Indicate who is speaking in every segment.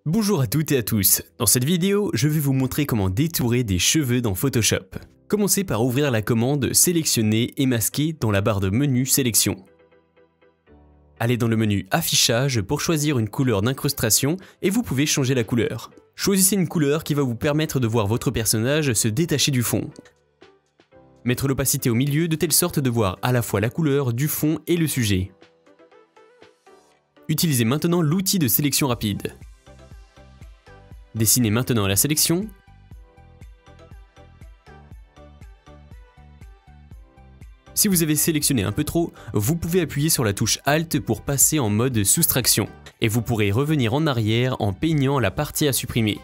Speaker 1: Bonjour à toutes et à tous, dans cette vidéo, je vais vous montrer comment détourer des cheveux dans Photoshop. Commencez par ouvrir la commande Sélectionner et masquer dans la barre de menu Sélection. Allez dans le menu Affichage pour choisir une couleur d'incrustation et vous pouvez changer la couleur. Choisissez une couleur qui va vous permettre de voir votre personnage se détacher du fond. Mettre l'opacité au milieu de telle sorte de voir à la fois la couleur du fond et le sujet. Utilisez maintenant l'outil de sélection rapide. Dessinez maintenant la sélection. Si vous avez sélectionné un peu trop, vous pouvez appuyer sur la touche Alt pour passer en mode soustraction, et vous pourrez revenir en arrière en peignant la partie à supprimer.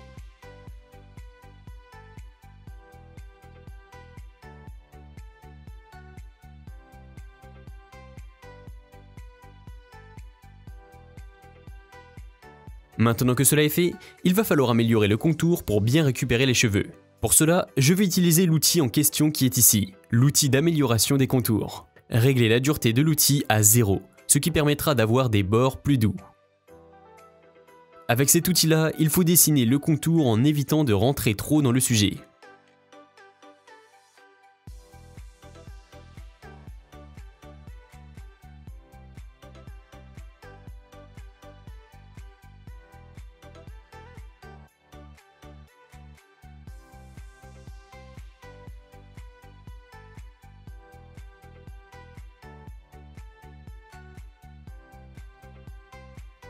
Speaker 1: Maintenant que cela est fait, il va falloir améliorer le contour pour bien récupérer les cheveux. Pour cela, je vais utiliser l'outil en question qui est ici, l'outil d'amélioration des contours. Réglez la dureté de l'outil à 0, ce qui permettra d'avoir des bords plus doux. Avec cet outil-là, il faut dessiner le contour en évitant de rentrer trop dans le sujet.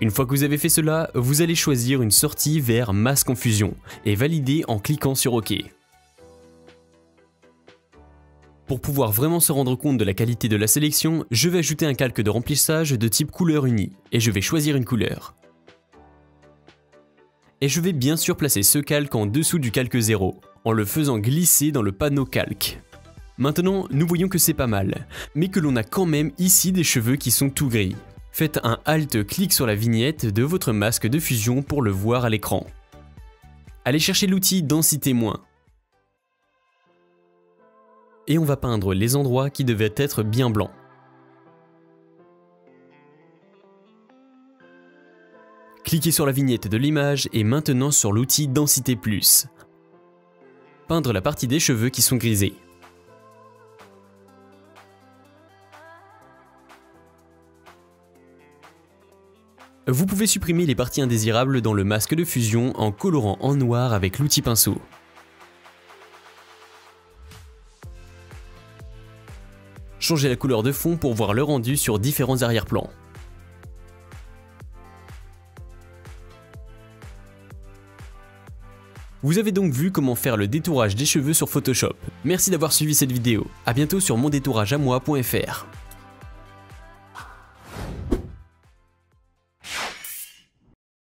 Speaker 1: Une fois que vous avez fait cela, vous allez choisir une sortie vers Masque en fusion et valider en cliquant sur OK. Pour pouvoir vraiment se rendre compte de la qualité de la sélection, je vais ajouter un calque de remplissage de type couleur unie et je vais choisir une couleur. Et je vais bien sûr placer ce calque en dessous du calque 0, en le faisant glisser dans le panneau calque. Maintenant, nous voyons que c'est pas mal, mais que l'on a quand même ici des cheveux qui sont tout gris. Faites un Alt-clic sur la vignette de votre masque de fusion pour le voir à l'écran. Allez chercher l'outil Densité moins. Et on va peindre les endroits qui devaient être bien blancs. Cliquez sur la vignette de l'image et maintenant sur l'outil Densité plus. Peindre la partie des cheveux qui sont grisés. Vous pouvez supprimer les parties indésirables dans le masque de fusion en colorant en noir avec l'outil pinceau. Changez la couleur de fond pour voir le rendu sur différents arrière-plans. Vous avez donc vu comment faire le détourage des cheveux sur Photoshop. Merci d'avoir suivi cette vidéo. A bientôt sur mondétourageamoi.fr.